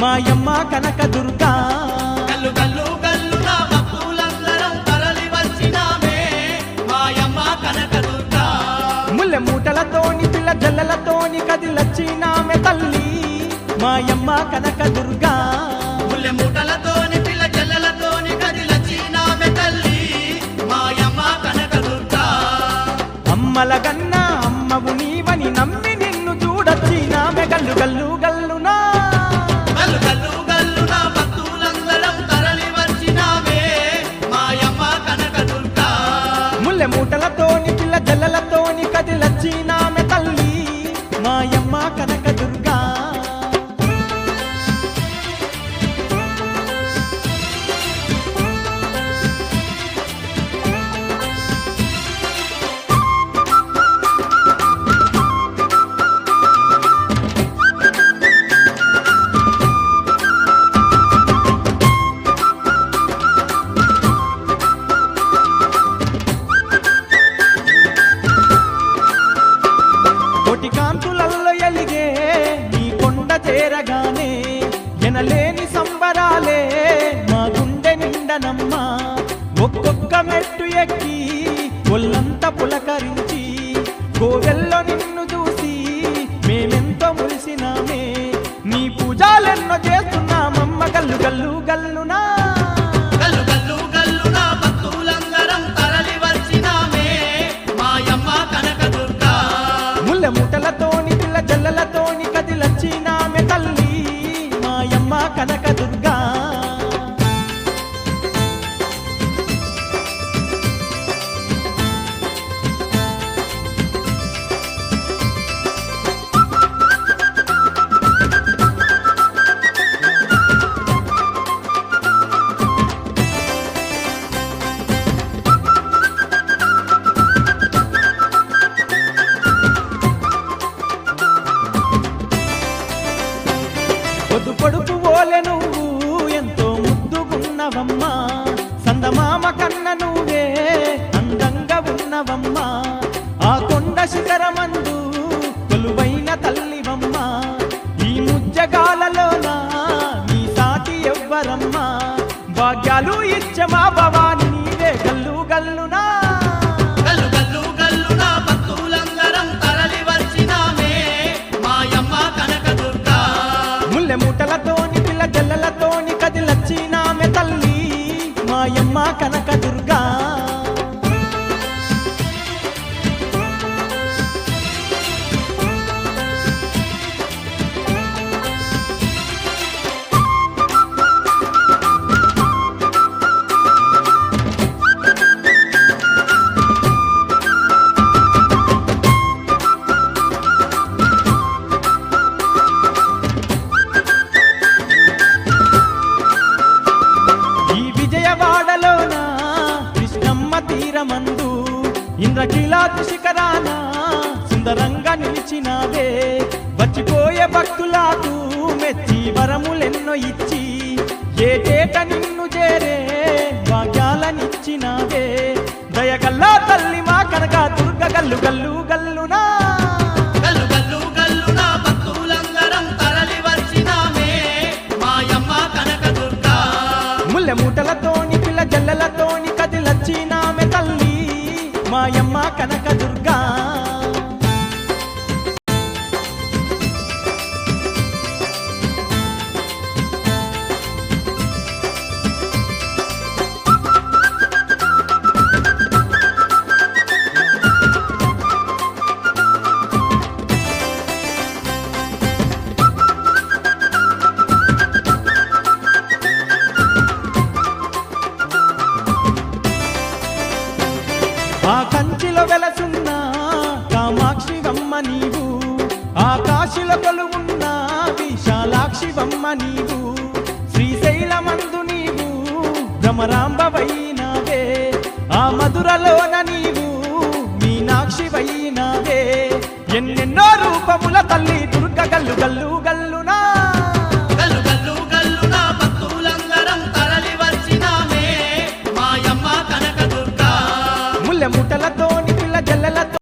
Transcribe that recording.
మాయమ్మ కనకదుర్గా గల్లు గల్లు గల్లున భక్తులందరం తరలి వచ్చినామే మాయమ్మ కనకదుర్గా ముల్లె మూటలతోని పిల్ల జల్లలతోని కదిలొచ్చినామె తల్లి మాయమ్మ కనకదుర్గా ముల్లె మూటలతోని పిల్ల జల్లలతోని కదిలొచ్చినామె తల్లి మాయమ్మ కనకదుర్గా అమ్మల గన్నా అమ్మవు నీవని నమ్మి నిన్ను చూడొచ్చినామె గల్లు గల్లు గల్లునా గల్లు గల్లు గల్లున భక్తులందరం తరలి వచ్చినామే మాయమ్మ కనకదుర్గా ముల్లె మూటలతోని పిల్ల జల్లలతోని కదిలొచ్చినామె తల్లి మాయమ్మ కనకదుర్గా కోటి కాంతులల్లో ఎలిగే నీ కొండ చేరగానే ఎనలేని సంబరాలే మా గుండె నిండనమ్మా ఒక్కొక్క మెట్టు ఎక్కి ఒళ్ళంతా పులకరించి కోవెల్లో నిన్ను చూసి మేమెంతో మురిసినామే నీ పూజాలెన్నో చేస్తున్నామమ్మ గల్లు గల్లు గల్లునా గల్లు గల్లు గల్లున భక్తులందరం తరలి వచ్చినామే మాయమ్మ కనకదుర్గా ముల్లె ముటలతోని పిల్ల జల్లలతోని కదిలొచ్చినామె తల్లి మాయమ్మ కనకదుర్గా పొద్దు పొడుపు ఓలె నువ్వు ఎంతో ముద్దుగున్నవమ్మా సందమామ కన్న నువ్వే అందంగా ఉన్నవమ్మా ఆ కొండ శిఖరమందు కొలువైన తల్లివమ్మా ఈ ముజ్జగాలలోన నీ సాటి ఎవ్వరమ్మా భాగ్యాలు ఇచ్చే మా భవాని నీవే గల్లు గల్లునా గల్లు గల్లు గల్లున భక్తులందరం తరలి వచ్చినామే మాయమ్మ కనకదుర్గా ముల్లె మూటలతోని పిల్ల జల్లలతోని కదిలొచ్చినామె తల్లి మాయమ్మ కనకదుర్గా ఈ విజయవాడలోన కృష్ణమ్మ తీరమందు ఇంద్రకీలాద్రి శిఖరాన సుందరంగా నిలిచినావే వచ్చిపోయే భక్తులకు మెచ్చి వరములెన్నో ఇచ్చి ఏటేట నిన్ను చేరే భాగ్యాలనిచ్చినావే దయగల్లా తల్లి మా కనక దుర్గ గల్లు గల్లు గల్లునా గల్లు గల్లు గల్లున భక్తులందరం తరలి వచ్చినామే మాయమ్మ కనకదుర్గా ముల్లె మూటలతోని పిల్ల జల్లలతోని కదిలొచ్చినామె తల్లి మాయమ్మ కనకదుర్గా ఆ కంచిలో వెలసున్న కామాక్షివమ్మ నీవు ఆకాశిలో కొలువున్న విశాలాక్షివమ్మ నీవు శ్రీశైలమందు నీవు భ్రమరాంబవైనావే ఆ మధురలోన నీవు మీనాక్షివైనావే ఎన్నెన్నో రూపముల తల్లి దుర్గ గల్లు గల్లు గల్లునా